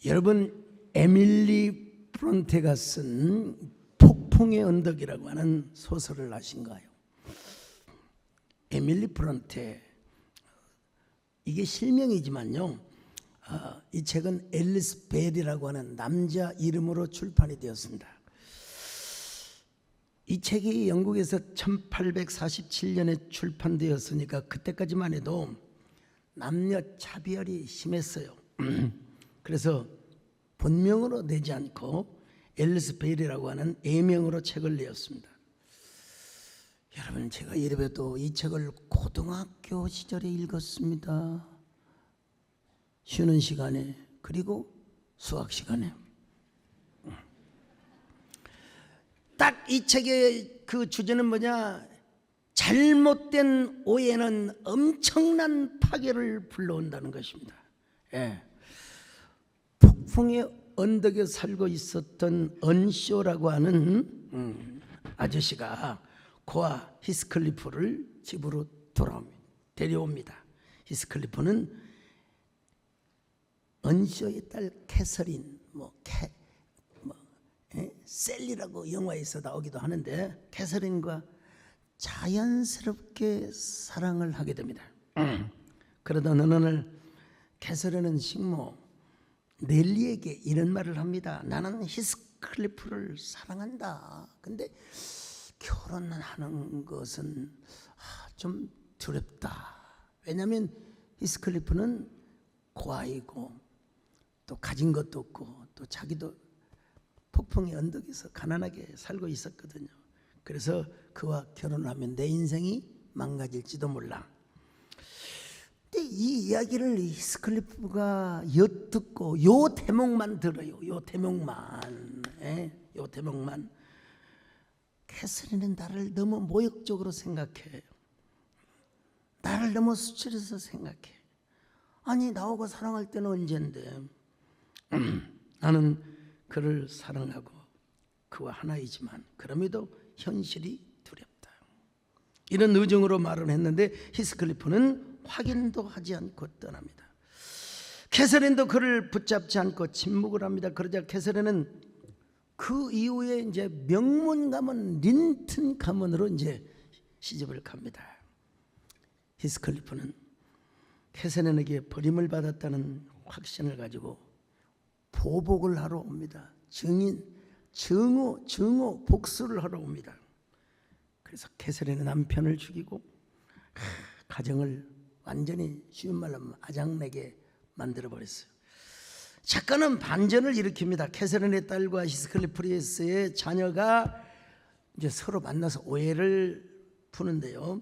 여러분, 에밀리 브론테가 쓴 폭풍의 언덕이라고 하는 소설을 아신가요? 에밀리 브론테, 이게 실명이지만요, 이 책은 앨리스 벨이라고 하는 남자 이름으로 출판이 되었습니다. 이 책이 영국에서 1847년에 출판되었으니까 그때까지만 해도 남녀 차별이 심했어요. 그래서 본명으로 내지 않고 앨리스 벨이라고 하는 애명으로 책을 내었습니다. 여러분, 제가 이래봬도 이 책을 고등학교 시절에 읽었습니다. 쉬는 시간에, 그리고 수학 시간에. 딱 이 책의 그 주제는 뭐냐? 잘못된 오해는 엄청난 파괴를 불러온다는 것입니다. 예. 폭풍의 언덕에 살고 있었던 언쇼라고 하는 아저씨가 고아 히스클리프를 집으로 데려옵니다. 히스클리프는 언쇼의 딸 캐서린, 셀리라고 영화에서 나오기도 하는데, 캐서린과 자연스럽게 사랑을 하게 됩니다. 그러다 어느 날 캐서린은 식모 넬리에게 이런 말을 합니다. 나는 히스클리프를 사랑한다. 근데 결혼하는 것은 좀 두렵다. 왜냐하면 히스클리프는 고아이고 또 가진 것도 없고 또 자기도 폭풍의 언덕에서 가난하게 살고 있었거든요. 그래서 그와 결혼하면 내 인생이 망가질지도 몰라. 근데 이 이야기를 히스클리프가 엿듣고 요 대목만 들어요. 요 대목만. 요 대목만. 캐서린은 나를 너무 모욕적으로 생각해. 나를 너무 수치해서 생각해. 아니, 나하고 사랑할 때는 언젠데. 나는 그를 사랑하고 그와 하나이지만 그럼에도 현실이 두렵다. 이런 의정으로 말을 했는데 히스클리프는 확인도 하지 않고 떠납니다. 캐서린도 그를 붙잡지 않고 침묵을 합니다. 그러자 캐서린은 그 이후에 이제 명문 가문 린튼 가문으로 이제 시집을 갑니다. 히스클리프는 캐서린에게 버림을 받았다는 확신을 가지고 보복을 하러 옵니다. 증오, 복수를 하러 옵니다. 그래서 캐서린의 남편을 죽이고 가정을 완전히 쉬운 말로 하면 아장내게 만들어버렸어요. 작가는 반전을 일으킵니다. 캐서린의 딸과 히스클리프의 자녀가 이제 서로 만나서 오해를 푸는데요.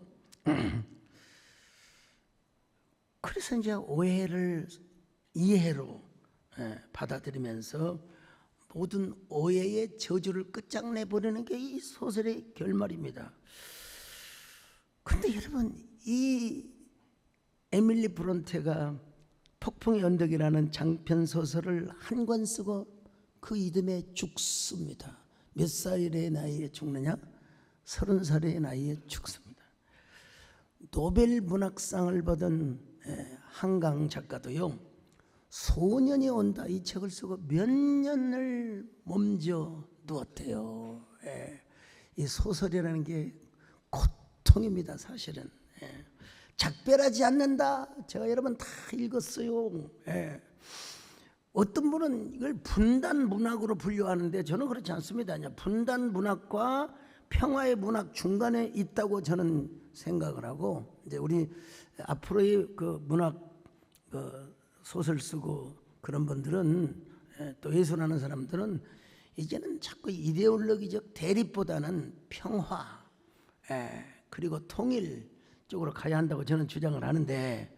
그래서 이제 오해를 이해로 받아들이면서 모든 오해의 저주를 끝장내버리는 게 이 소설의 결말입니다. 근데 여러분, 이 에밀리 브론테가 폭풍의 언덕이라는 장편 소설을 한 권 쓰고 그 이듬해 죽습니다. 몇 살의 나이에 죽느냐? 30살의 나이에 죽습니다. 노벨 문학상을 받은 한강 작가도요, 소년이 온다 이 책을 쓰고 몇 년을 몸져 누웠대요. 이 소설이라는 게 고통입니다. 사실은 작별하지 않는다. 제가 여러분 다 읽었어요. 어떤 분은 이걸 분단 문학으로 분류하는데 저는 그렇지 않습니다. 분단 문학과 평화의 문학 중간에 있다고 저는 생각을 하고, 이제 우리 앞으로의 그 문학 소설 쓰고 그런 분들은, 또 예술하는 사람들은 이제는 자꾸 이데올로기적 대립보다는 평화, 그리고 통일 쪽으로 가야 한다고 저는 주장을 하는데,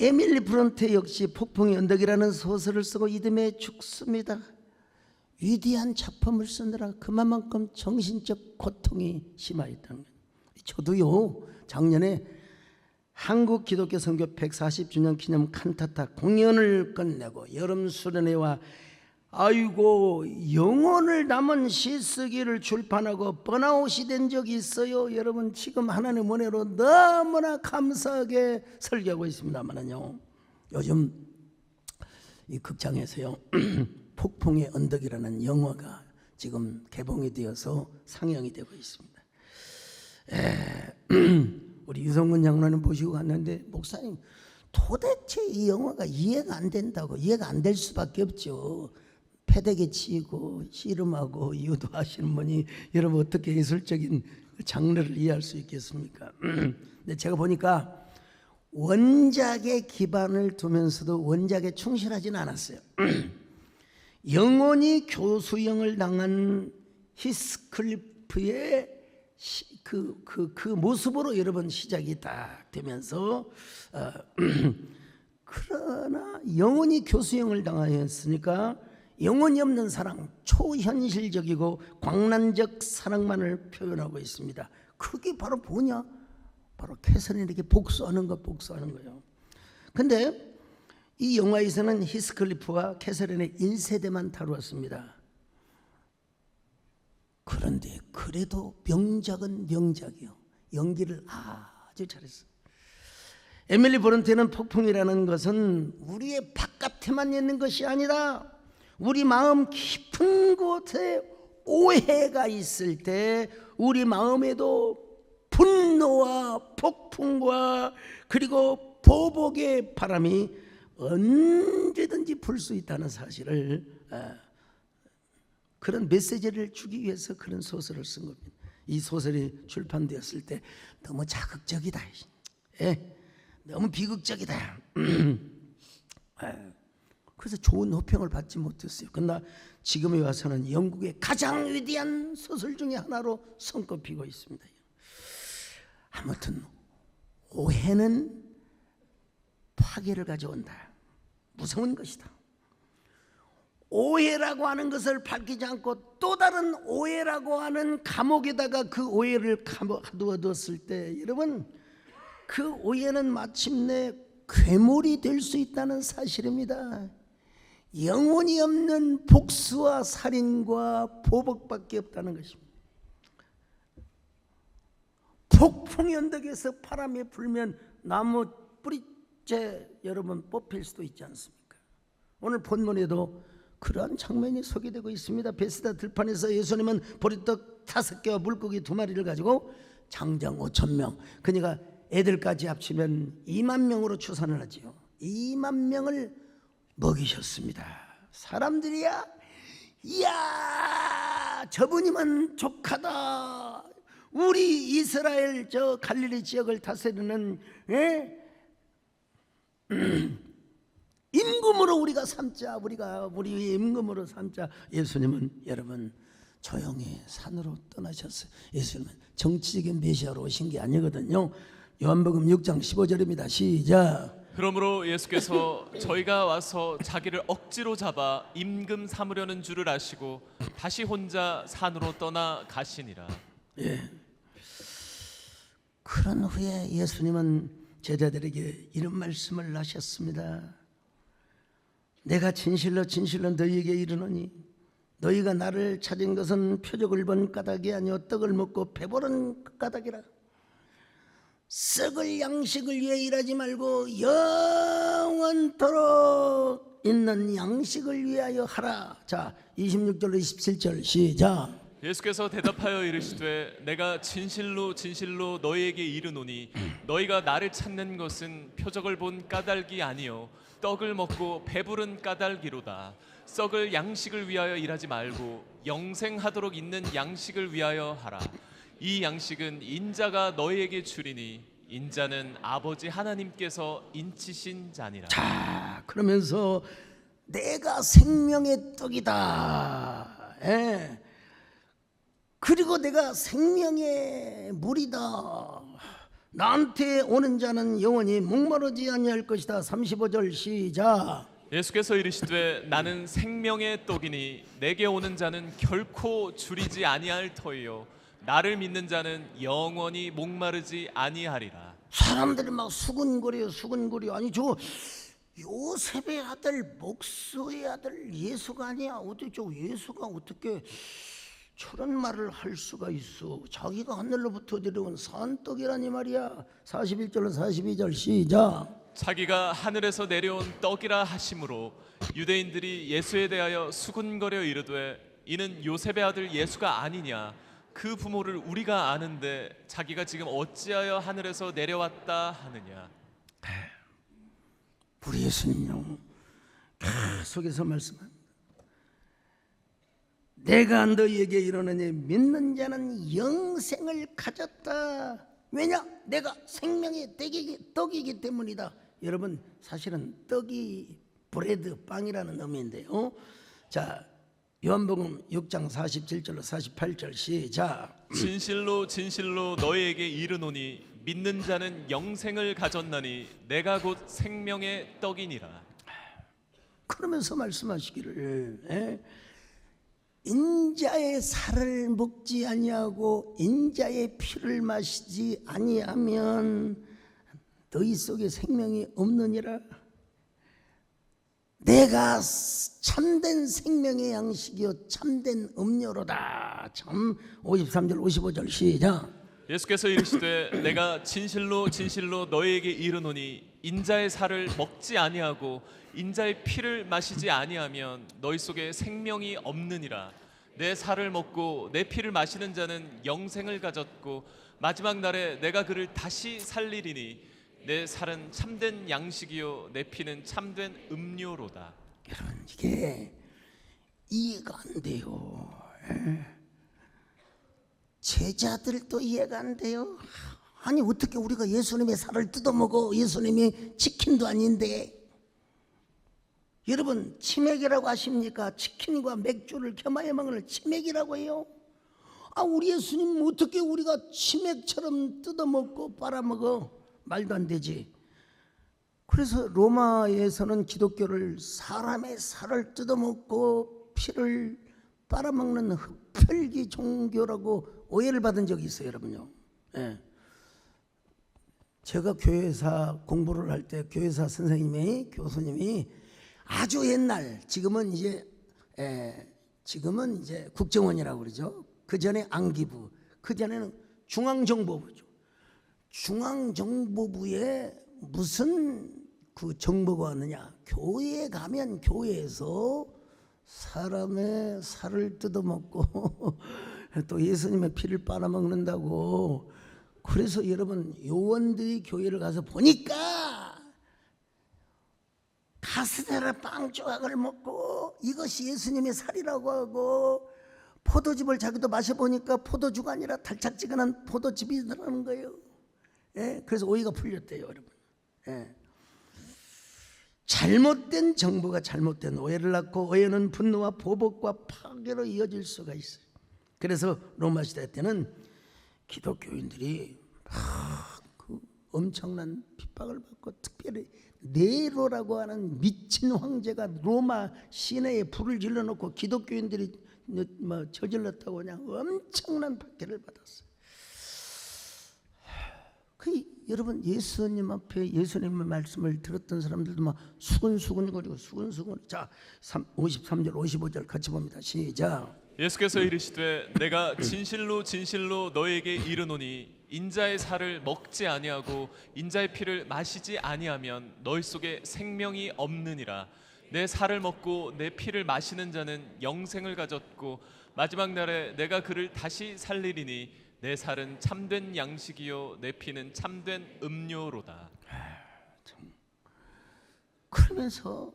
에밀리 브론테 역시 폭풍의 언덕이라는 소설을 쓰고 이듬해 죽습니다. 위대한 작품을 쓰느라 그만큼 정신적 고통이 심하였다는 거예요. 저도요, 작년에 한국 기독교 선교 140주년 기념 칸타타 공연을 끝내고 여름 수련회와 아이고, 영혼을 담은 시쓰기를 출판하고 번아웃이 된 적이 있어요. 여러분, 지금 하나님 은혜로 너무나 감사하게 설교하고 있습니다만요, 요즘 이 극장에서요 폭풍의 언덕이라는 영화가 지금 개봉이 되어서 상영이 되고 있습니다. 우리 유성근 장로님 보시고 갔는데, 목사님 도대체 이 영화가 이해가 안 된다고. 이해가 안 될 수밖에 없죠. 패대기 치고 씨름하고 유도하시는 분이 여러분 어떻게 예술적인 장르를 이해할 수 있겠습니까? 근데 제가 보니까 원작에 기반을 두면서도 원작에 충실하지는 않았어요. 영원히 교수형을 당한 히스클리프의 그 모습으로 여러분 시작이 딱 되면서 그러나 영원히 교수형을 당하였으니까 영혼이 없는 사랑, 초현실적이고 광란적 사랑만을 표현하고 있습니다. 그게 바로 뭐냐? 바로 캐서린에게 복수하는 거예요. 근데 이 영화에서는 히스클리프와 캐서린의 1세대만 다루었습니다. 그런데 그래도 명작은 명작이요. 연기를 아주 잘했어요. 에밀리 브론테는 폭풍이라는 것은 우리의 바깥에만 있는 것이 아니라 우리 마음 깊은 곳에 오해가 있을 때 우리 마음에도 분노와 폭풍과 그리고 보복의 바람이 언제든지 불 수 있다는 사실을, 그런 메시지를 주기 위해서 그런 소설을 쓴 겁니다. 이 소설이 출판되었을 때 너무 자극적이다, 너무 비극적이다. 그래서 좋은 호평을 받지 못했어요. 그러나 지금에 와서는 영국의 가장 위대한 소설 중에 하나로 손꼽히고 있습니다. 아무튼 오해는 파괴를 가져온다. 무서운 것이다. 오해라고 하는 것을 밝히지 않고 또 다른 오해라고 하는 감옥에다가 그 오해를 가두었을 때, 여러분, 그 오해는 마침내 괴물이 될 수 있다는 사실입니다. 영혼이 없는 복수와 살인과 보복밖에 없다는 것입니다. 폭풍 언덕에서 바람이 불면 나무 뿌리째 여러분 뽑힐 수도 있지 않습니까? 오늘 본문에도 그러한 장면이 소개되고 있습니다. 베스다 들판에서 예수님은 보리떡 5개와 물고기 2마리를 가지고 장정 5,000명, 그러니까 애들까지 합치면 2만 명으로 추산을 하지요. 2만 명을 먹이셨습니다. 사람들이야, 이야, 저분이면 족하다. 우리 이스라엘 저 갈릴리 지역을 다스리는 임금으로 우리가 삼자. 우리 임금으로 삼자. 예수님은 여러분 조용히 산으로 떠나셨어요. 예수님은 정치적인 메시아로 오신 게 아니거든요. 요한복음 6장 15절입니다. 시작. 그러므로 예수께서 저희가 와서 자기를 억지로 잡아 임금 삼으려는 줄을 아시고 다시 혼자 산으로 떠나 가시니라. 그런 후에 예수님은 제자들에게 이런 말씀을 하셨습니다. 내가 진실로 너희에게 이르노니 너희가 나를 찾은 것은 표적을 본 까닭이 아니요 떡을 먹고 배부른 까닭이라. 썩을 양식을 위해 일하지 말고 영원토록 있는 양식을 위하여 하라. 자, 26절로 27절 시작. 예수께서 대답하여 이르시되 내가 진실로 너희에게 이르노니 너희가 나를 찾는 것은 표적을 본 까닭이 아니요 떡을 먹고 배부른 까닭이로다. 썩을 양식을 위하여 일하지 말고 영생하도록 있는 양식을 위하여 하라. 이 양식은 인자가 너희에게 주리니 인자는 아버지 하나님께서 인치신 자니라. 자, 그러면서 내가 생명의 떡이다. 그리고 내가 생명의 물이다. 나한테 오는 자는 영원히 목마르지 아니할 것이다. 35절 시작. 예수께서 이르시되 나는 생명의 떡이니 내게 오는 자는 결코 줄이지 아니할 터이요 나를 믿는 자는 영원히 목마르지 아니하리라. 사람들이 막 수근거려. 아니 요셉의 아들, 목수의 아들 예수가 아니야. 어떻게 예수가 어떻게 저런 말을 할 수가 있어? 자기가 하늘로부터 내려온 산떡이라니 말이야. 41절로 42절 시작. 자기가 하늘에서 내려온 떡이라 하심으로 유대인들이 예수에 대하여 수군거려 이르되 이는 요셉의 아들 예수가 아니냐. 그 부모를 우리가 아는데 자기가 지금 어찌하여 하늘에서 내려왔다 하느냐. 우리 예수님요 계속해서 말씀합니다. 내가 너희에게 이르노니 믿는 자는 영생을 가졌다. 왜냐? 내가 생명의 떡이기 때문이다. 여러분, 사실은 떡이 브레드, 빵이라는 의미인데요. 자, 요한복음 6장 47절로 48절 시작. 진실로 진실로 너희에게 이르노니 믿는 자는 영생을 가졌나니 내가 곧 생명의 떡이니라. 그러면서 말씀하시기를 인자의 살을 먹지 아니하고 인자의 피를 마시지 아니하면 너희 속에 생명이 없느니라. 내가 참된 생명의 양식이요 참된 음료로다. 참 53절 55절 시작. 예수께서 이르시되 내가 진실로 진실로 너희에게 이르노니 인자의 살을 먹지 아니하고 인자의 피를 마시지 아니하면 너희 속에 생명이 없느니라. 내 살을 먹고 내 피를 마시는 자는 영생을 가졌고 마지막 날에 내가 그를 다시 살리리니 내 살은 참된 양식이요 내 피는 참된 음료로다. 여러분, 이게 이해가 안 돼요. 제자들도 이해가 안 돼요. 아니 어떻게 우리가 예수님의 살을 뜯어먹어? 예수님이 치킨도 아닌데. 여러분, 치맥이라고 아십니까? 치킨과 맥주를 겸하여 먹는 치맥이라고 해요. 우리 예수님 어떻게 우리가 치맥처럼 뜯어먹고 빨아먹어? 말도 안 되지. 그래서 로마에서는 기독교를 사람의 살을 뜯어먹고 피를 빨아먹는 흡혈귀 종교라고 오해를 받은 적이 있어요, 여러분요. 예. 제가 교회사 공부를 할 때 교회사 선생님이 교수님이 아주 옛날 지금은 이제 국정원이라고 그러죠. 그 전에 안기부, 그 전에는 중앙정보부죠. 중앙정보부에 무슨 그 정보가 왔느냐? 교회에 가면 교회에서 사람의 살을 뜯어먹고 또 예수님의 피를 빨아먹는다고. 그래서 여러분, 요원들이 교회를 가서 보니까 카스테라 빵 조각을 먹고 이것이 예수님의 살이라고 하고 포도즙을 자기도 마셔보니까 포도주가 아니라 달짝지근한 포도즙이더라는 거예요. 예, 그래서 오해가 풀렸대요, 여러분. 예. 잘못된 정보가 잘못된 오해를 낳고 오해는 분노와 보복과 파괴로 이어질 수가 있어요. 그래서 로마 시대 때는 기독교인들이 그 엄청난 핍박을 받고, 특별히 네로라고 하는 미친 황제가 로마 시내에 불을 질러놓고 기독교인들이 저질렀다고 그냥 엄청난 박해를 받았어요. 여러분, 예수님 앞에 예수님의 말씀을 들었던 사람들도 막 수근수근거리고 수근수근. 자, 53절 55절 같이 봅니다. 시작. 예수께서 이르시되 내가 진실로 진실로 너희에게 이르노니 인자의 살을 먹지 아니하고 인자의 피를 마시지 아니하면 너희 속에 생명이 없느니라. 내 살을 먹고 내 피를 마시는 자는 영생을 가졌고 마지막 날에 내가 그를 다시 살리리니 내 살은 참된 양식이요 내 피는 참된 음료로다. 그러면서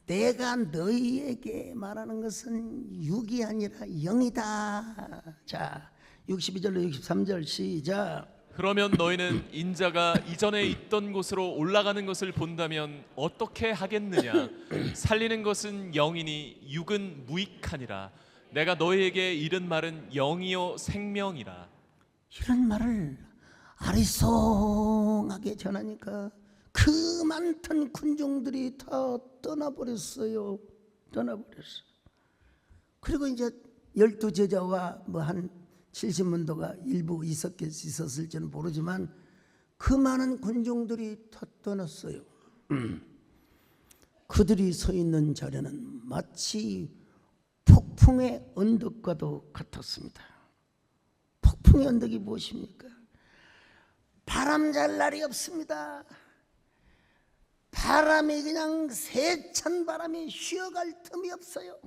내가 너희에게 말하는 것은 육이 아니라 영이다. 자, 62절로 63절 시작. 그러면 너희는 인자가 이전에 있던 곳으로 올라가는 것을 본다면 어떻게 하겠느냐? 살리는 것은 영이니 육은 무익하니라. 내가 너희에게 이른 말은 영이요 생명이라. 이런 말을 아리송하게 전하니까 그 많던 군종들이 다 떠나버렸어요. 그리고 이제 12제자와 한 70문도가 일부 있었을지는 모르지만 그 많은 군종들이 다 떠났어요. 그들이 서 있는 자리는 마치 폭풍의 언덕과도 같았습니다. 폭풍의 언덕이 무엇입니까? 바람 잘 날이 없습니다. 바람이 그냥 세찬 바람이 쉬어갈 틈이 없어요.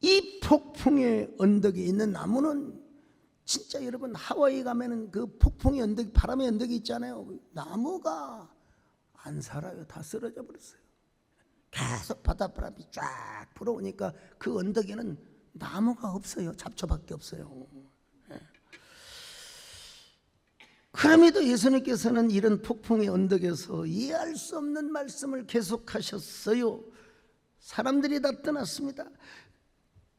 이 폭풍의 언덕에 있는 나무는 진짜 여러분 하와이 가면은 그 폭풍의 언덕, 바람의 언덕이 있잖아요. 나무가 안 살아요. 다 쓰러져 버렸어요. 계속 바닷바람이 쫙 불어오니까 그 언덕에는 나무가 없어요. 잡초밖에 없어요. 그럼에도 예수님께서는 이런 폭풍의 언덕에서 이해할 수 없는 말씀을 계속하셨어요. 사람들이 다 떠났습니다.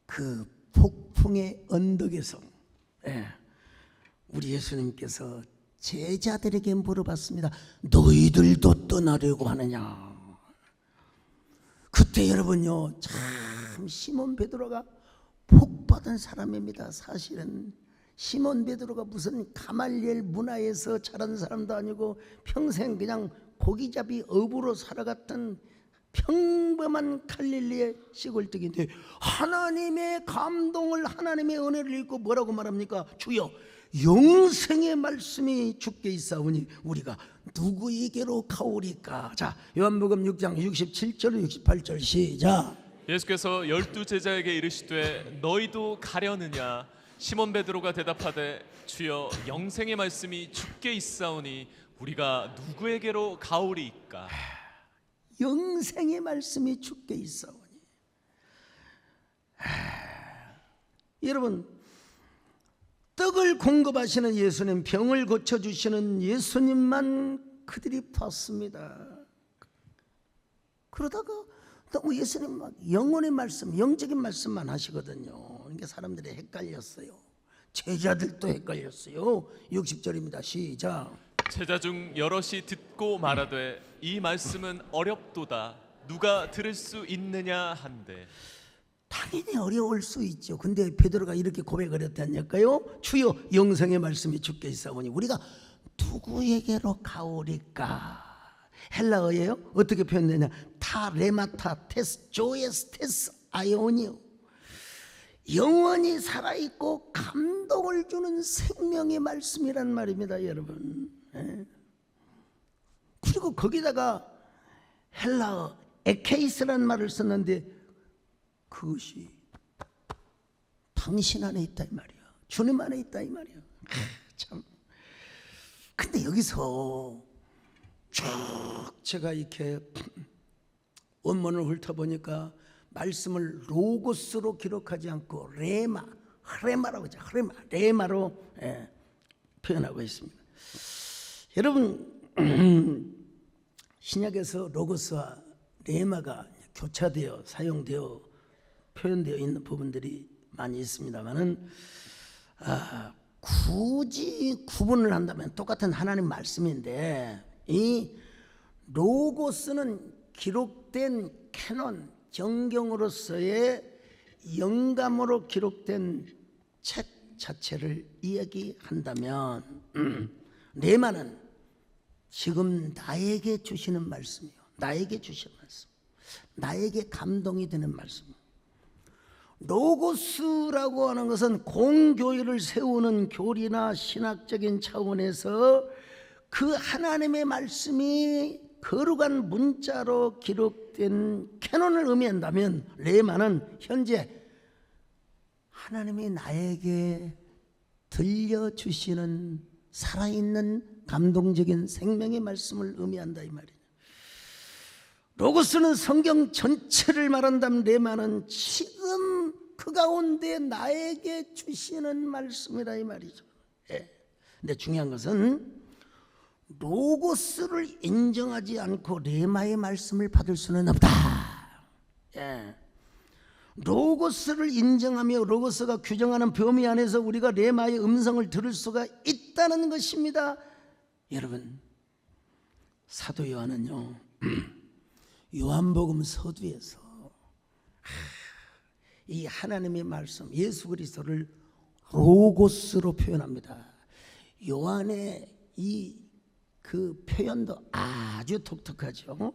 그 폭풍의 언덕에서 우리 예수님께서 제자들에게 물어봤습니다. 너희들도 떠나려고 하느냐? 그때 여러분요, 참 시몬 베드로가 복 받은 사람입니다. 사실은 시몬 베드로가 무슨 가말리엘 문화에서 자란 사람도 아니고 평생 그냥 고기잡이 어부로 살아갔던 평범한 갈릴리의 시골뜨기인데 하나님의 감동을, 하나님의 은혜를 읽고 뭐라고 말합니까? 주여, 영생의 말씀이 주께 있사오니 우리가 누구에게로 가오리까? 자, 요한복음 6장 67절 68절 시작. 예수께서 12제자에게 이르시되 너희도 가려느냐? 시몬 베드로가 대답하되 주여, 영생의 말씀이 주께 있사오니 우리가 누구에게로 가오리이까? 영생의 말씀이 주께 있사오니. 여러분, 떡을 공급하시는 예수님, 병을 고쳐주시는 예수님만 그들이 봤습니다. 그러다가 너무 예수님 막 영혼의 말씀, 영적인 말씀만 하시거든요. 그러니까 사람들이 헷갈렸어요. 제자들도 헷갈렸어요. 60절입니다. 시작. 제자 중 여럿이 듣고 말하되 이 말씀은 어렵도다. 누가 들을 수 있느냐 한데. 당연히 어려울 수 있죠. 근데 베드로가 이렇게 고백을 했다니까요. 주여, 영생의 말씀이 주께 있사오니 우리가 누구에게로 가오리까? 헬라어예요. 어떻게 표현되냐? 타레마타 테스 조에스 테스 아이오니오. 영원히 살아있고 감동을 주는 생명의 말씀이란 말입니다, 여러분. 그리고 거기다가 헬라어 에케이스라는 말을 썼는데 그것이 당신 안에 있다 이 말이야. 주님 안에 있다 이 말이야. 참. 근데 여기서 쭉 제가 이렇게 원문을 훑어보니까 말씀을 로고스로 기록하지 않고 레마라고 하죠. 레마로 표현하고 있습니다. 여러분, 신약에서 로고스와 레마가 교차되어 사용되어 표현되어 있는 부분들이 많이 있습니다만은 굳이 구분을 한다면 똑같은 하나님 말씀인데 이 로고스는 기록된 캐논 정경으로서의 영감으로 기록된 책 자체를 이야기한다면 레마는 지금 나에게 주시는 말씀이요, 나에게 주시는 말씀, 나에게 감동이 되는 말씀. 로고스라고 하는 것은 공교회를 세우는 교리나 신학적인 차원에서 그 하나님의 말씀이 거룩한 문자로 기록된 캐논을 의미한다면 레마는 현재 하나님이 나에게 들려주시는 살아있는 감동적인 생명의 말씀을 의미한다 이 말이에요. 로고스는 성경 전체를 말한다면 레마는 지금 그 가운데 나에게 주시는 말씀이라 이 말이죠. 근데 중요한 것은 로고스를 인정하지 않고 레마의 말씀을 받을 수는 없다. 로고스를 인정하며 로고스가 규정하는 범위 안에서 우리가 레마의 음성을 들을 수가 있다는 것입니다. 여러분, 사도 요한은요 요한복음 서두에서 이 하나님의 말씀 예수 그리스도를 로고스로 표현합니다. 요한의 이 그 표현도 아주 독특하죠.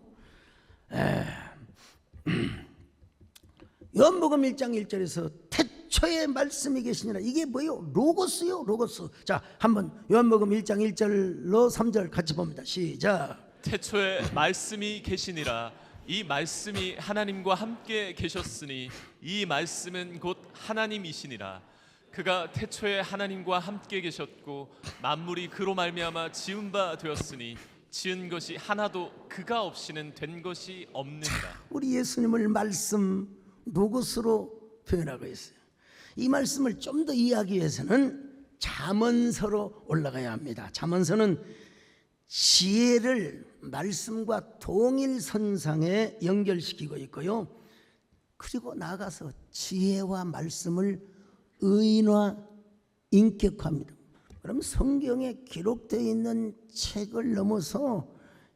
요한복음 1장 1절에서 태초에 말씀이 계시니라. 이게 뭐예요? 로고스요, 로고스. 자, 한번 요한복음 1장 1절로 3절 같이 봅니다. 시작. 태초에 말씀이 계시니라. 이 말씀이 하나님과 함께 계셨으니 이 말씀은 곧 하나님이시니라. 그가 태초에 하나님과 함께 계셨고 만물이 그로 말미암아 지은 바 되었으니 지은 것이 하나도 그가 없이는 된 것이 없느니라. 우리 예수님을 말씀 로고스로 표현하고 있어요. 이 말씀을 좀 더 이해하기 위해서는 잠언서로 올라가야 합니다. 잠언서는 지혜를 말씀과 동일선상에 연결시키고 있고요. 그리고 나아가서 지혜와 말씀을 의인화, 인격화합니다. 그럼 성경에 기록되어 있는 책을 넘어서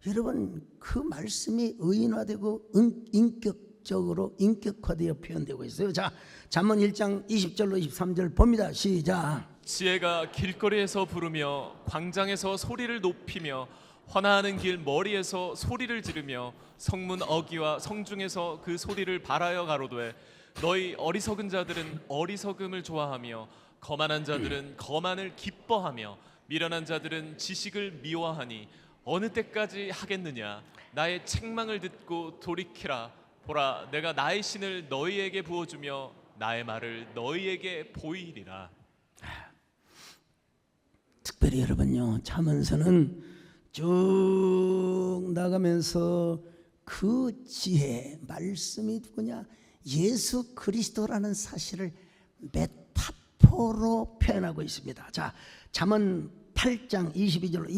여러분 그 말씀이 의인화되고 인격적으로 인격화되어 표현되고 있어요. 자, 잠언 1장 20절로 23절 봅니다. 시작. 지혜가 길거리에서 부르며 광장에서 소리를 높이며 헌화하는 길 머리에서 소리를 지르며 성문 어귀와 성중에서 그 소리를 발하여 가로되 너희 어리석은 자들은 어리석음을 좋아하며 거만한 자들은 거만을 기뻐하며 미련한 자들은 지식을 미워하니 어느 때까지 하겠느냐. 나의 책망을 듣고 돌이키라. 보라, 내가 나의 신을 너희에게 부어주며 나의 말을 너희에게 보이리라. 특별히 여러분요, 잠언서는 쭉 나가면서 그 지혜 말씀이 누구냐? 예수 그리스도라는 사실을 메타포로 표현하고 있습니다. 자, 잠언 8장 22절로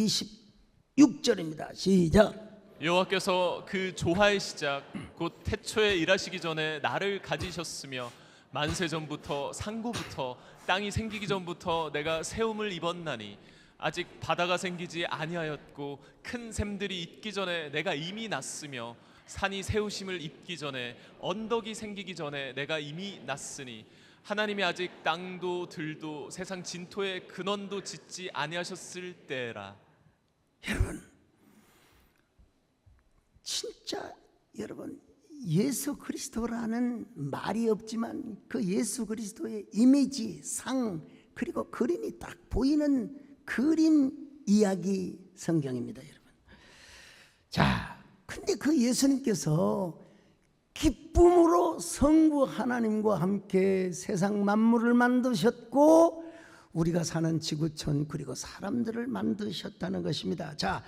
26절입니다. 시작. 여호와께서 그 조화의 시작 곧 태초에 일하시기 전에 나를 가지셨으며 만세 전부터 상고부터 땅이 생기기 전부터 내가 세움을 입었나니 아직 바다가 생기지 아니하였고 큰 샘들이 있기 전에 내가 이미 났으며 산이 세우심을 입기 전에 언덕이 생기기 전에 내가 이미 났으니 하나님이 아직 땅도 들도 세상 진토의 근원도 짓지 아니하셨을 때라. 여러분, 진짜 여러분 예수 그리스도라는 말이 없지만 그 예수 그리스도의 이미지, 상 그리고 그림이 딱 보이는 그림 이야기 성경입니다, 여러분. 자, 근데 그 예수님께서 기쁨으로 성부 하나님과 함께 세상 만물을 만드셨고 우리가 사는 지구촌 그리고 사람들을 만드셨다는 것입니다. 자,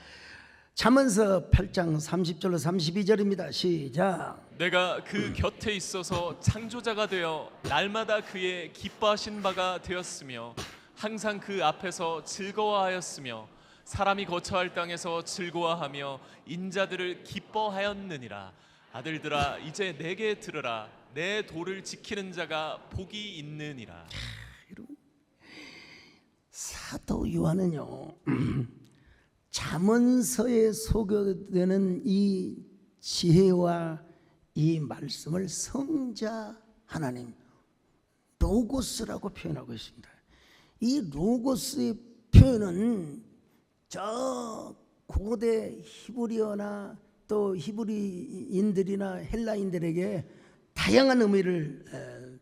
잠언서 8장 30절로 32절입니다. 시작. 내가 그 곁에 있어서 창조자가 되어 날마다 그의 기뻐하신 바가 되었으며 항상 그 앞에서 즐거워하였으며 사람이 거처할 땅에서 즐거워하며 인자들을 기뻐하였느니라. 아들들아 이제 내게 들으라. 내 도를 지키는 자가 복이 있느니라. 사도 요한은요 잠언서에 소개되는 이 지혜와 이 말씀을 성자 하나님 로고스라고 표현하고 있습니다. 이 로고스의 표현은 저 고대 히브리어나 또 히브리인들이나 헬라인들에게 다양한 의미를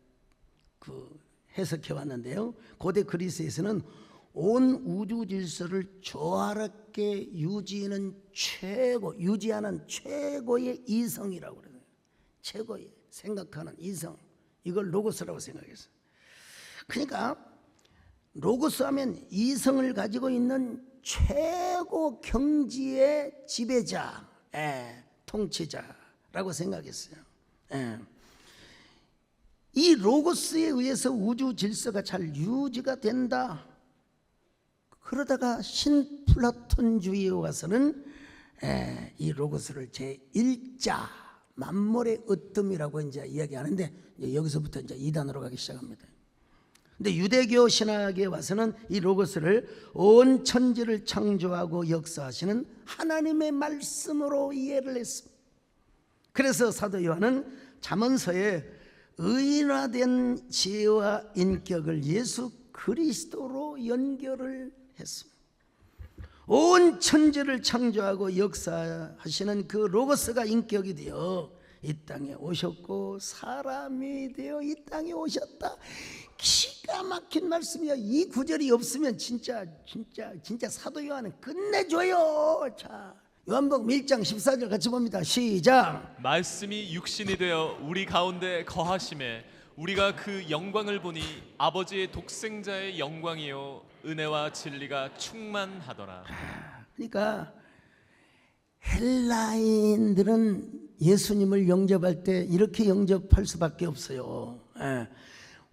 해석해 왔는데요. 고대 그리스에서는 온 우주 질서를 조화롭게 유지하는 최고의 이성이라고 그래요. 최고의 생각하는 이성, 이걸 로고스라고 생각했어요. 그러니까 로고스 하면 이성을 가지고 있는 최고 경지의 지배자, 통치자라고 생각했어요. 이 로고스에 의해서 우주 질서가 잘 유지가 된다. 그러다가 신플라톤주의에 와서는 이 로고스를 제1자 만물의 으뜸이라고 이제 이야기하는데 여기서부터 이제 2단으로 가기 시작합니다. 근데 유대교 신학에 와서는 이 로고스를 온 천지를 창조하고 역사하시는 하나님의 말씀으로 이해를 했습니다. 그래서 사도 요한은 잠언서에 의인화된 지혜와 인격을 예수 그리스도로 연결을 했습니다. 온 천지를 창조하고 역사하시는 그 로고스가 인격이 되어 이 땅에 오셨고 사람이 되어 이 땅에 오셨다. 기가 막힌 말씀이야. 이 구절이 없으면 진짜 사도 요한은 끝내줘요. 자, 요한복음 1장 14절 같이 봅니다. 시작. 말씀이 육신이 되어 우리 가운데 거하심에 우리가 그 영광을 보니 아버지의 독생자의 영광이요 은혜와 진리가 충만하더라. 그러니까 헬라인들은 예수님을 영접할 때 이렇게 영접할 수밖에 없어요.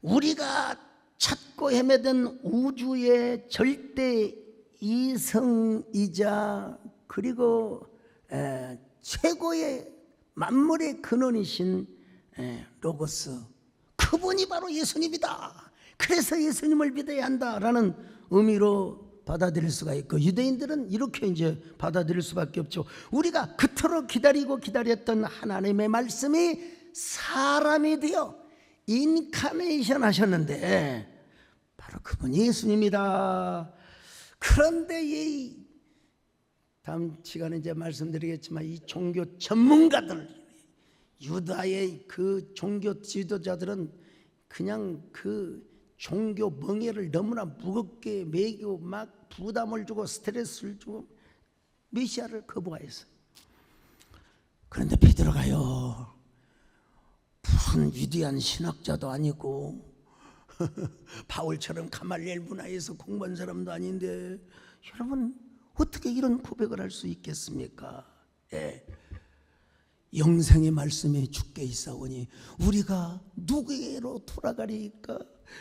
우리가 찾고 헤매던 우주의 절대 이성이자 그리고 최고의 만물의 근원이신 로고스, 그분이 바로 예수님이다. 그래서 예수님을 믿어야 한다라는 의미로 받아들일 수가 있고, 유대인들은 이렇게 이제 받아들일 수밖에 없죠. 우리가 그토록 기다렸던 하나님의 말씀이 사람이 되어 인카네이션 하셨는데 바로 그분이 예수님이다. 그런데 이 다음 시간에 이제 말씀드리겠지만 이 종교 전문가들, 유다의 그 종교 지도자들은 그냥 그 종교 멍에를 너무나 무겁게 매기고 막 부담을 주고 스트레스를 주고 메시아를 거부하였어요. 그런데 베드로가요, 무슨 위대한 신학자도 아니고 바울처럼 가말리엘 문화에서 공부한 사람도 아닌데 여러분 어떻게 이런 고백을 할 수 있겠습니까? 영생의 말씀이 주께 있사오니 우리가 누구에게로 돌아가리까?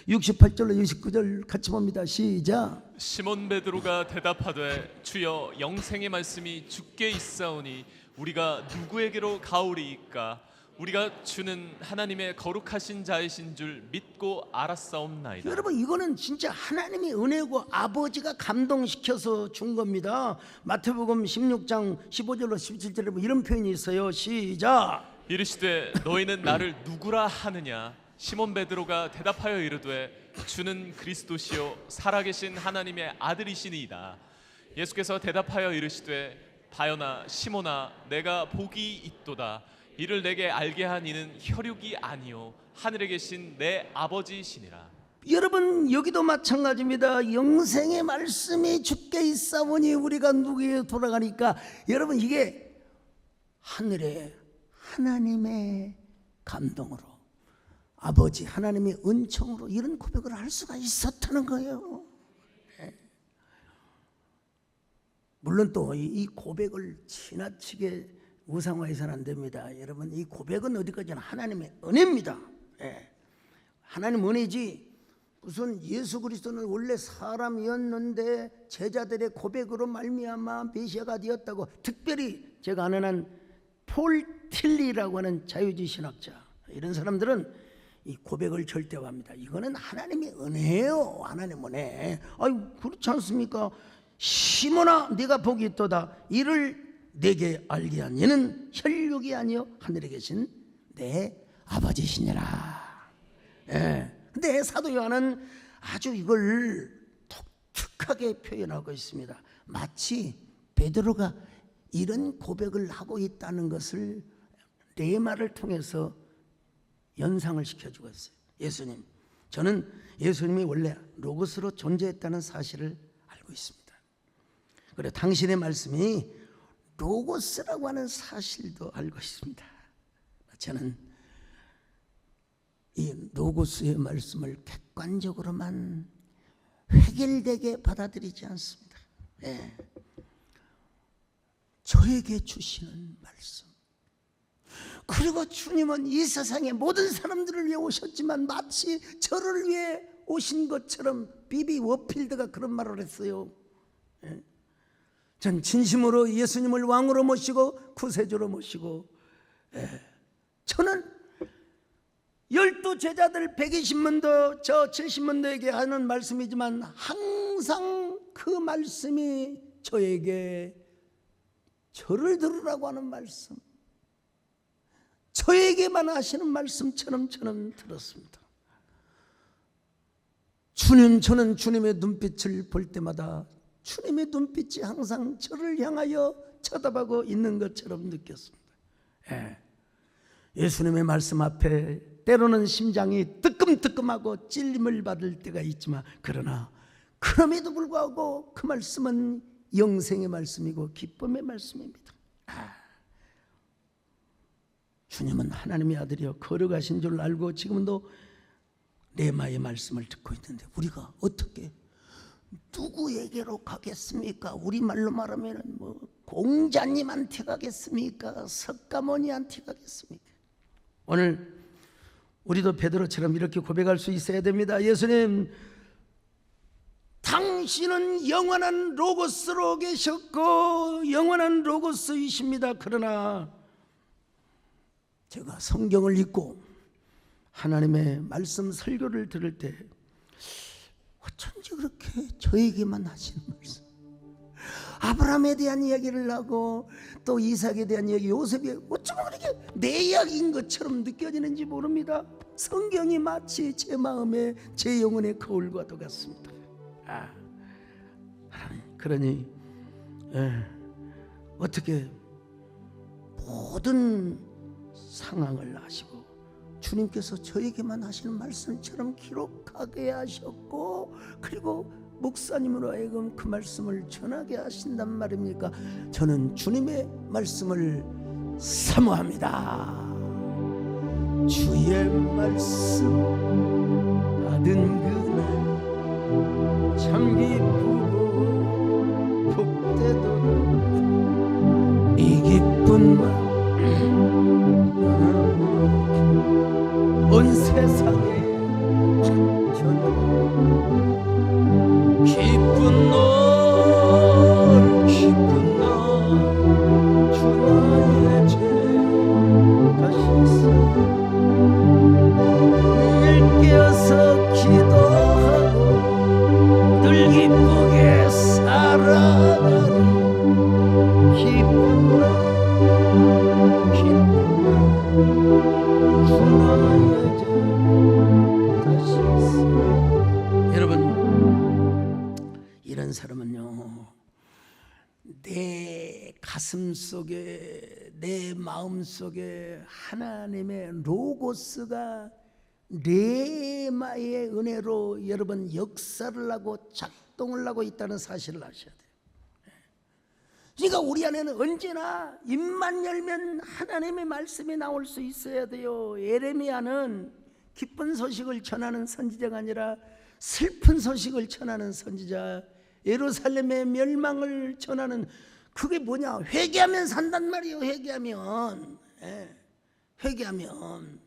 68절로 69절 같이 봅니다. 시작. 시몬 베드로가 대답하되 주여 영생의 말씀이 주께 있사오니 우리가 누구에게로 가오리이까? 우리가 주는 하나님의 거룩하신 자이신 줄 믿고 알았사옵나이다. 여러분 이거는 진짜 하나님의 은혜고 아버지가 감동시켜서 준 겁니다. 마태복음 16장 15절로 17절에 보면 이런 표현이 있어요. 시작. 이르시되 너희는 나를 누구라 하느냐? 시몬 베드로가 대답하여 이르되 주는 그리스도시요 살아계신 하나님의 아들이시니이다. 예수께서 대답하여 이르시되 바요나 시몬아 내가 복이 있도다. 이를 내게 알게 한 이는 혈육이 아니요 하늘에 계신 내 아버지이시니라. 여러분 여기도 마찬가지입니다. 영생의 말씀이 주께 있사오니 우리가 누구에게 돌아가니까, 여러분 이게 하늘의 하나님의 감동으로, 아버지 하나님의 은총으로 이런 고백을 할 수가 있었다는 거예요. 물론 또 이 고백을 지나치게 우상화해서는 안 됩니다. 여러분 이 고백은 어디까지나 하나님의 은혜입니다. 하나님 은혜지 무슨 예수 그리스도는 원래 사람이었는데 제자들의 고백으로 말미암아 메시아가 되었다고. 특별히 제가 아는 한 폴 틸리라고 하는 자유주의 신학자, 이런 사람들은 이 고백을 절대화합니다. 이거는 하나님의 은혜예요. 하나님 은혜. 아유 그렇지 않습니까? 시몬아 네가 복이 있도다. 이를 내게 알게 한 이는 혈육이 아니요 하늘에 계신 내 아버지시니라. 근데 사도 요한은 아주 이걸 독특하게 표현하고 있습니다. 마치 베드로가 이런 고백을 하고 있다는 것을 레마를 통해서 연상을 시켜주고 있어요. 예수님, 저는 예수님이 원래 로고스로 존재했다는 사실을 알고 있습니다. 그리고 당신의 말씀이 로고스라고 하는 사실도 알고 있습니다. 저는 이 로고스의 말씀을 객관적으로만 획일되게 받아들이지 않습니다. 저에게 주시는 말씀, 그리고 주님은 이 세상의 모든 사람들을 위해 오셨지만 마치 저를 위해 오신 것처럼, 비비 워필드가 그런 말을 했어요. 전 진심으로 예수님을 왕으로 모시고 구세주로 모시고, 저는 12 제자들 120문도 저 70문도에게 하는 말씀이지만 항상 그 말씀이 저에게 저를 들으라고 하는 말씀, 저에게만 하시는 말씀처럼 저는 들었습니다. 저는 주님의 눈빛을 볼 때마다 주님의 눈빛이 항상 저를 향하여 쳐다보고 있는 것처럼 느꼈습니다. 예수님의 말씀 앞에 때로는 심장이 뜨끔뜨끔하고 찔림을 받을 때가 있지만, 그러나 그럼에도 불구하고 그 말씀은 영생의 말씀이고 기쁨의 말씀입니다. 주님은 하나님의 아들이여 걸어가신 줄 알고 지금도 레마의 말씀을 듣고 있는데, 우리가 어떻게 누구에게로 가겠습니까? 우리말로 말하면 뭐 공자님한테 가겠습니까? 석가모니한테 가겠습니까? 오늘 우리도 베드로처럼 이렇게 고백할 수 있어야 됩니다. 예수님, 당신은 영원한 로고스로 계셨고 영원한 로고스이십니다. 그러나 제가 성경을 읽고 하나님의 말씀 설교를 들을 때 어쩐지 그렇게 저에게만 하시는 말씀, 아브라함에 대한 이야기를 하고 또 이삭에 대한 이야기, 요셉이 어쩌면 그렇게 내 이야기인 것처럼 느껴지는지 모릅니다. 성경이 마치 제 마음에 제 영혼의 거울과도 같습니다. 하나님, 그러니 어떻게 모든 상황을 아시고 주님께서 저에게만 하시는 말씀처럼 기록하게 하셨고, 그리고 목사님으로 하여금 그 말씀을 전하게 하신단 말입니까? 저는 주님의 말씀을 사모합니다. 주의 말씀 받은 그날 참 기쁘고 복되도록 이 기쁜 마음 온 세상에 전하고, 기쁜 날 기쁜 날 주 나의 죄 다시 늘 깨어서 기도하고 늘 기쁘게 살아가는 기쁜 날 기쁜 날 주 나의 죄 다시 여러분, 이런 사람은요, 내 가슴 속에, 내 마음 속에 하나님의 로고스가 레마의 은혜로 여러분 역사를 하고 작동을 하고 있다는 사실을 아셔야 돼요. 그러니까 우리 안에는 언제나 입만 열면 하나님의 말씀이 나올 수 있어야 돼요. 예레미야는 기쁜 소식을 전하는 선지자가 아니라 슬픈 소식을 전하는 선지자, 예루살렘의 멸망을 전하는, 그게 뭐냐? 회개하면 산단 말이에요. 회개하면. 회개하면.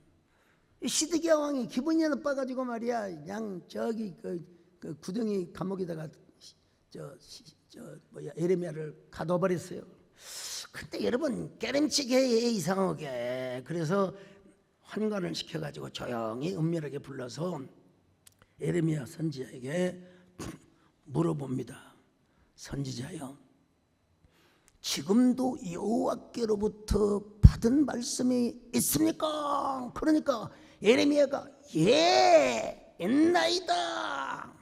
시드기야 왕이 기분이 나빠가지고 말이야, 그냥 저기 그 구덩이 감옥에다가 예레미야를 가둬버렸어요. 근데 여러분 깨름치게 해, 이상하게. 그래서 환관을 시켜가지고 조용히 은밀하게 불러서 예레미야 선지자에게 물어봅니다. 선지자요, 지금도 여호와께로부터 받은 말씀이 있습니까? 그러니까 예레미야가 예, 있나이다.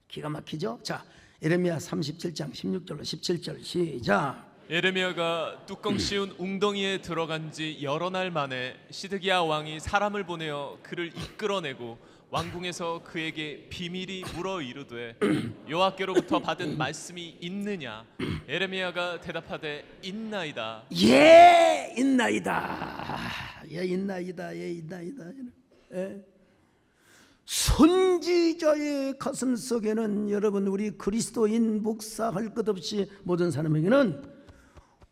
기가 막히죠? 자, 예레미야 37장 16절로 17절 시작. 예레미야가 뚜껑 씌운 웅덩이에 들어간 지 여러 날 만에 시드기야 왕이 사람을 보내어 그를 이끌어내고 왕궁에서 그에게 비밀이 물어 이르되 여호와께로부터 받은 말씀이 있느냐? 예레미야가 대답하되 있나이다. 예, 있나이다. 예, 있나이다. 예, 있나이다. 예. 선지자의 가슴 속에는 여러분, 우리 그리스도인 목사할 것 없이 모든 사람에게는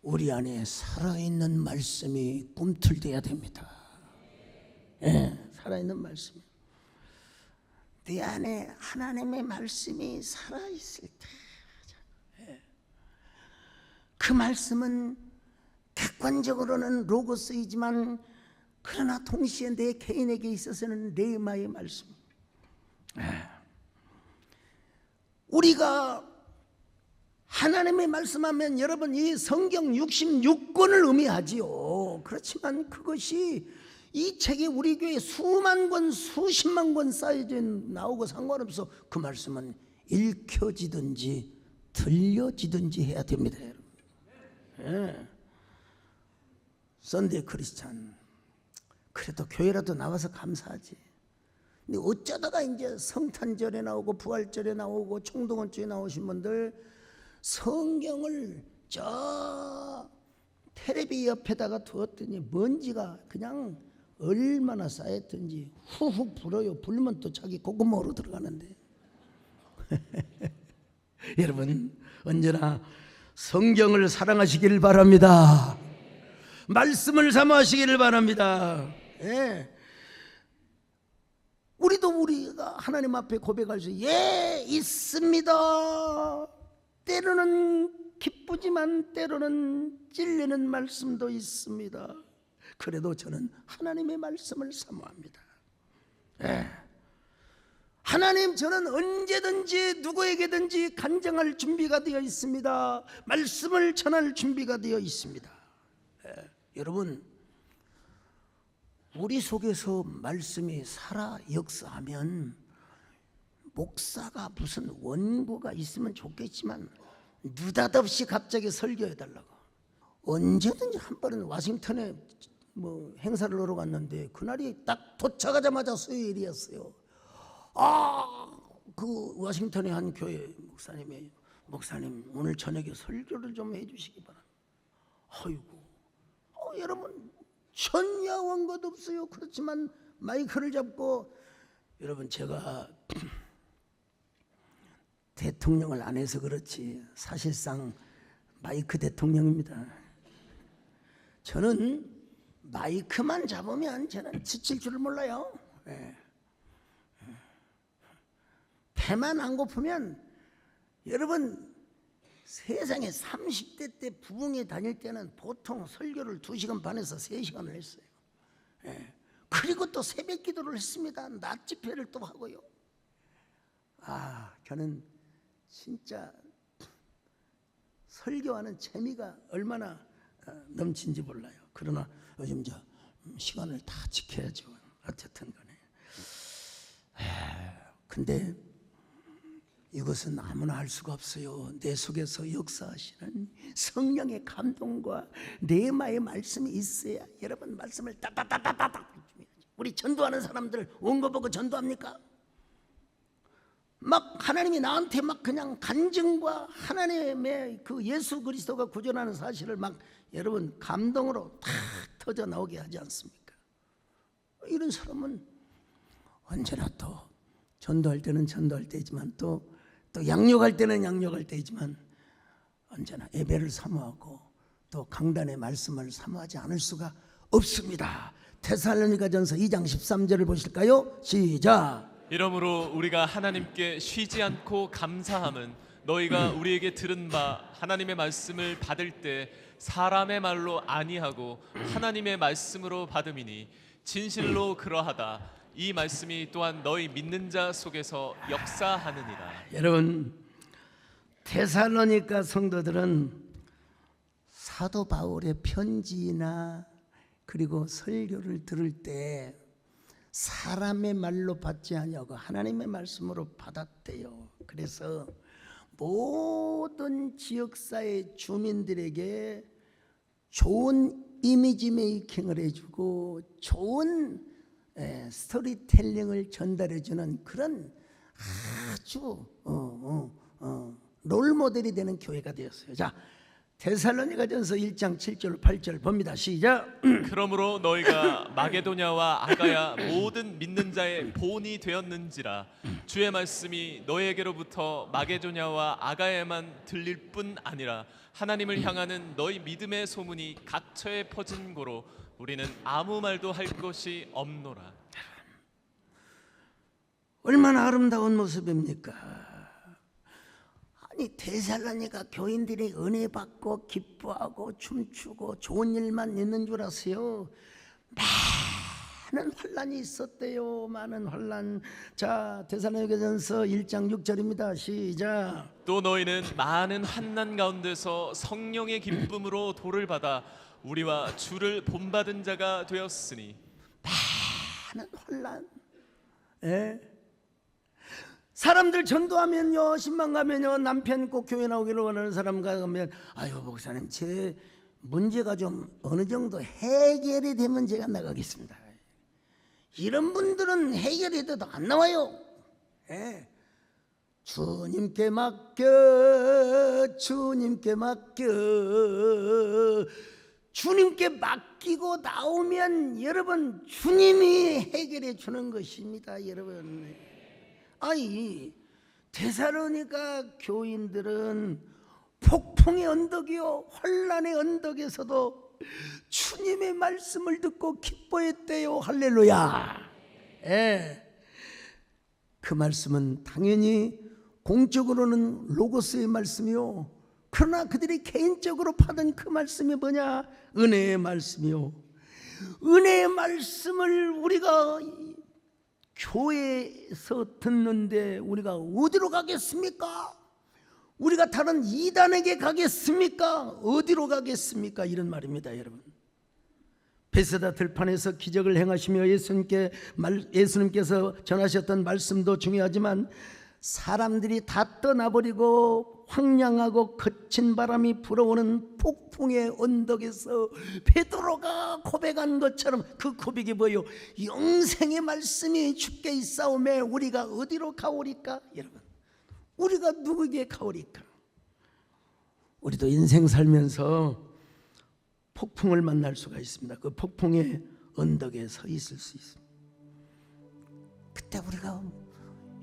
우리 안에 살아있는 말씀이 꿈틀대야 됩니다. 예, 살아있는 말씀. 내 안에 하나님의 말씀이 살아있을 때, 그 말씀은 객관적으로는 로고스이지만 그러나 동시에 내 개인에게 있어서는 레마의 말씀. 우리가 하나님의 말씀하면 여러분 이 성경 66권을 의미하지요. 그렇지만 그것이 이 책이 우리 교회에 수만 권, 수십만 권 쌓여져 나오고 상관없어. 그 말씀은 읽혀지든지 들려지든지 해야 됩니다, 여러분. 예. 썬데이 크리스찬, 그래도 교회라도 나와서 감사하지. 근데 어쩌다가 이제 성탄절에 나오고 부활절에 나오고 총동원주에 나오신 분들 성경을 저 테레비 옆에다가 두었더니 먼지가 그냥 얼마나 쌓였든지 후후 불어요. 불면 또 자기 고구마로 들어가는데. 여러분, 언제나 성경을 사랑하시길 바랍니다. 말씀을 사모하시기를 바랍니다. 예. 우리가 하나님 앞에 고백할 수 있습니다. 때로는 기쁘지만 때로는 찔리는 말씀도 있습니다. 그래도 저는 하나님의 말씀을 사모합니다. 예. 하나님, 저는 언제든지 누구에게든지 간증할 준비가 되어 있습니다. 말씀을 전할 준비가 되어 있습니다. 예. 여러분, 우리 속에서 말씀이 살아 역사하면 목사가 무슨 원고가 있으면 좋겠지만 느닷없이 갑자기 설교해달라고. 언제든지 한 번은 와싱턴에 뭐 행사를 하러 갔는데 그날이 딱 도착하자마자 수요일이었어요. 그 워싱턴의 한 교회 목사님이, 목사님 오늘 저녁에 설교를 좀 해주시기 바랍니다. 아이고, 여러분 전야 원고도 없어요. 그렇지만 마이크를 잡고, 여러분 제가 대통령을 안 해서 그렇지 사실상 마이크 대통령입니다. 저는 마이크만 잡으면 저는 지칠 줄 몰라요. 예. 배만 안 고프면, 여러분 세상에 30대 때 부흥회 다닐 때는 보통 설교를 2시간 반에서 3시간을 했어요. 예. 그리고 또 새벽 기도를 했습니다. 낮 집회를 또 하고요. 저는 진짜 설교하는 재미가 얼마나 넘친지 몰라요. 그러나 요즘 시간을 다 지켜야죠. 어쨌든 간에. 근데 이것은 아무나 할 수가 없어요. 내 속에서 역사하시는 성령의 감동과 레마의 말씀이 있어야. 여러분, 말씀을 따따따따따. 우리 전도하는 사람들 온 거 보고 전도합니까? 막 하나님이 나한테 막 그냥 간증과 하나님의 그 예수 그리스도가 구원하는 사실을 막 여러분 감동으로 탁 터져 나오게 하지 않습니까? 이런 사람은 언제나 또 전도할 때는 전도할 때이지만 또 양육할 때는 양육할 때이지만 언제나 예배를 사모하고 또 강단의 말씀을 사모하지 않을 수가 없습니다. 데살로니가전서 2장 13절을 보실까요? 시작. 이러므로 우리가 하나님께 쉬지 않고 감사함은 너희가 우리에게 들은 바 하나님의 말씀을 받을 때 사람의 말로 아니하고 하나님의 말씀으로 받음이니 진실로 그러하다. 이 말씀이 또한 너희 믿는 자 속에서 역사하느니라. 여러분, 데살로니가 성도들은 사도 바울의 편지나 그리고 설교를 들을 때 사람의 말로 받지 아니하고 하나님의 말씀으로 받았대요. 그래서 모든 지역사회 주민들에게 좋은 이미지 메이킹을 해주고 좋은 스토리텔링을 전달해주는 그런 아주 롤모델이 되는 교회가 되었어요. 자, 데살로니가전서 1장 7절 8절 봅니다. 시작. 그러므로 너희가 마게도냐와 아가야 모든 믿는 자의 본이 되었는지라. 주의 말씀이 너희에게로부터 마게도냐와 아가야에만 들릴 뿐 아니라 하나님을 향하는 너희 믿음의 소문이 각처에 퍼진 고로 우리는 아무 말도 할 것이 없노라. 얼마나 아름다운 모습입니까? 아니, 데살로니가 교인들이 은혜 받고 기뻐하고 춤추고 좋은 일만 있는 줄 아세요? 많은 환란이 있었대요. 많은 환란. 자, 데살로니가전서 1장 6절입니다. 시작. 또 너희는 많은 환난 가운데서 성령의 기쁨으로 도를 받아 우리와 주를 본받은 자가 되었으니. 많은 환란. 예? 사람들 전도하면요, 10만 가면요, 남편 꼭 교회 나오기를 원하는 사람 가면, 아유 목사님 제 문제가 좀 어느 정도 해결이 되면 제가 나가겠습니다. 이런 분들은 해결이 돼도 안 나와요. 예. 주님께 맡겨, 주님께 맡겨. 주님께 맡기고 나오면 여러분 주님이 해결해 주는 것입니다. 여러분, 아니 데살로니가 교인들은 폭풍의 언덕이요 환난의 언덕에서도 주님의 말씀을 듣고 기뻐했대요. 할렐루야. 예. 그 말씀은 당연히 공적으로는 로고스의 말씀이요, 그러나 그들이 개인적으로 받은 그 말씀이 뭐냐? 은혜의 말씀이요. 은혜의 말씀을 우리가 교회에서 듣는데 우리가 어디로 가겠습니까? 우리가 다른 이단에게 가겠습니까? 어디로 가겠습니까? 이런 말입니다. 여러분, 베세다 들판에서 기적을 행하시며 예수님께서 전하셨던 말씀도 중요하지만 사람들이 다 떠나버리고 황량하고 거친 바람이 불어오는 폭풍의 언덕에서 베드로가 고백한 것처럼 그 고백이 뭐예요? 영생의 말씀이 주께 있사오매 우리가 어디로 가오리까? 여러분, 우리가 누구에게 가오리까? 우리도 인생 살면서 폭풍을 만날 수가 있습니다. 그 폭풍의 언덕에 서 있을 수 있습니다. 그때 우리가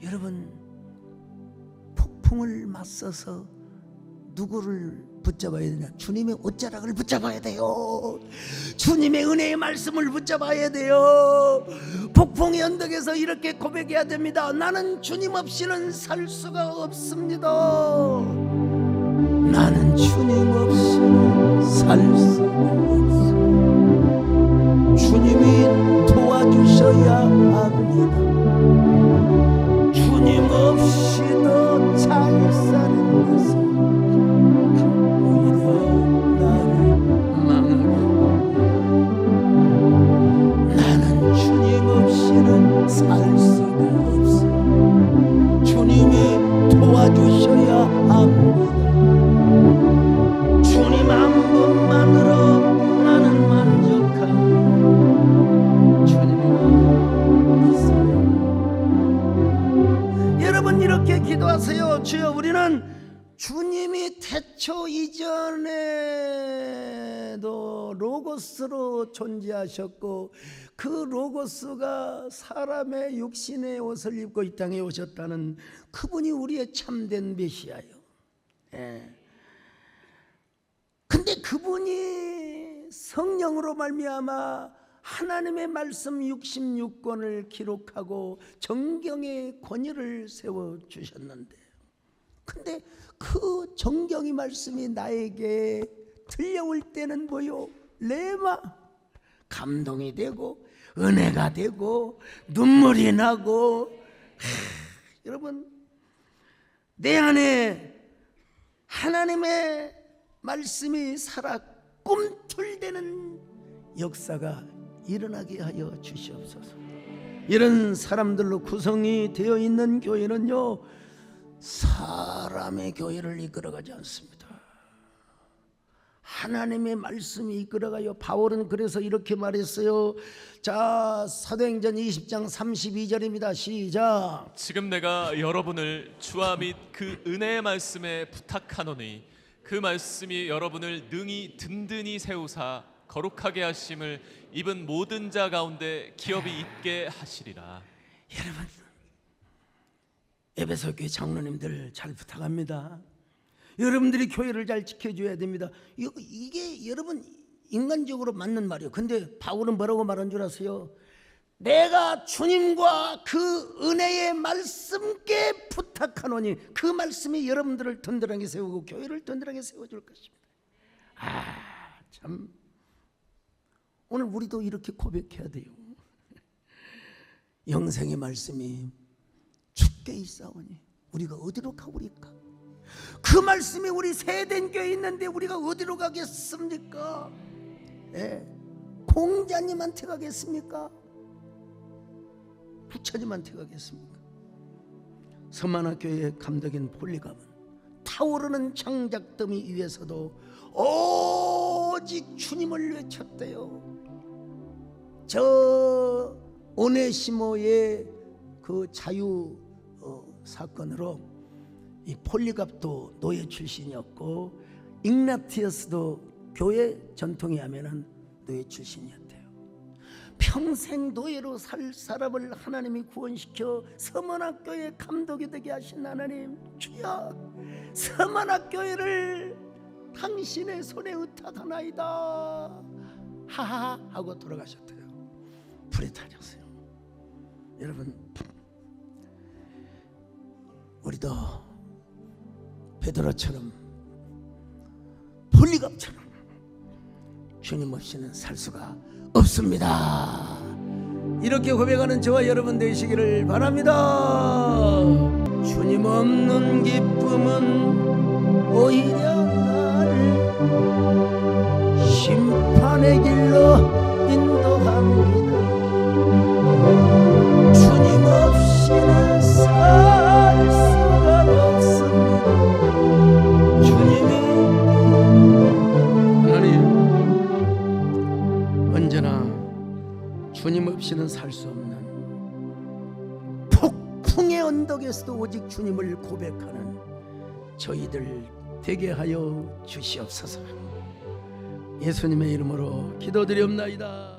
여러분 폭풍을 맞서서 누구를 붙잡아야 되냐? 주님의 옷자락을 붙잡아야 돼요. 주님의 은혜의 말씀을 붙잡아야 돼요. 폭풍의 언덕에서 이렇게 고백해야 됩니다. 나는 주님 없이는 살 수가 없습니다. 나는 주님 없이는 살 수가 없습니다. 주님이 도와주셔야 합니다. 주님 없이도 잘 사는 것은 오히려 나를 망하게 합니다. 나는 주님 없이는 살 수가 없습니다. 주님이 도와주셔야 합니다. 주님 한 분만으로 나는 만족하고 주님만 있어요. 여러분 이렇게 기도하세요. 주여, 우리는 주님이 태초 이전에도 로고스로 존재하셨고 그 로고스가 사람의 육신의 옷을 입고 이 땅에 오셨다는 그분이 우리의 참된 메시아예요. 예. 근데 그분이 성령으로 말미암아 하나님의 말씀 66권을 기록하고 정경의 권위를 세워주셨는데, 근데 그 정경의 말씀이 나에게 들려올 때는 뭐요? 레마, 감동이 되고 은혜가 되고 눈물이 나고 여러분, 내 안에 하나님의 말씀이 살아 꿈틀대는 역사가 일어나게 하여 주시옵소서. 이런 사람들로 구성이 되어 있는 교회는요, 사람의 교회를 이끌어가지 않습니다. 하나님의 말씀이 이끌어가요. 바울은 그래서 이렇게 말했어요. 자, 사도행전 20장 32절입니다. 시작. 지금 내가 여러분을 주와 및 그 은혜의 말씀에 부탁하노니 그 말씀이 여러분을 능히 든든히 세우사 거룩하게 하심을 입은 모든 자 가운데 기업이 있게 하시리라. 여러분, 에베소 교회 장로님들 잘 부탁합니다. 여러분들이 교회를 잘 지켜줘야 됩니다. 이게 여러분 인간적으로 맞는 말이에요. 근데 바울은 뭐라고 말한 줄 아세요? 내가 주님과 그 은혜의 말씀께 부탁하노니 그 말씀이 여러분들을 든든하게 세우고 교회를 든든하게 세워줄 것입니다. 참, 오늘 우리도 이렇게 고백해야 돼요. 영생의 말씀이 주께 있사오니 우리가 어디로 가오리까? 그 말씀이 우리 세된 교회에 있는데 우리가 어디로 가겠습니까? 공자님한테 가겠습니까? 부처님한테 가겠습니까? 서만화교회 감독인 폴리갑은 타오르는 장작더미 위에서도 오직 주님을 외쳤대요. 저 오네시모의 그 자유 사건으로 이 폴리갑도 노예 출신이었고 ig나티어스도 교회 전통에 하면은 노예 출신이었대요. 평생 노예로 살 사람을 하나님이 구원시켜 서만학교의 감독이 되게 하신 하나님, 주여 서만학교회를 당신의 손에 의탁하나이다 하하 하고 돌아가셨대요. 불에 타셨어요. 여러분, 우리도 베드로처럼 폴리갑처럼 주님 없이는 살 수가 없습니다. 이렇게 고백하는 저와 여러분 되시기를 바랍니다. 주님 없는 기쁨은 오히려 나를 심판의 길로 인도합니다. 주님 없이는 살 수가 없습니다. 주님이 하나님 언제나 주님 없이는 살 수 없는 폭풍의 언덕에서도 오직 주님을 고백하는 저희들 되게 하여 주시옵소서. 예수님의 이름으로 기도드리옵나이다.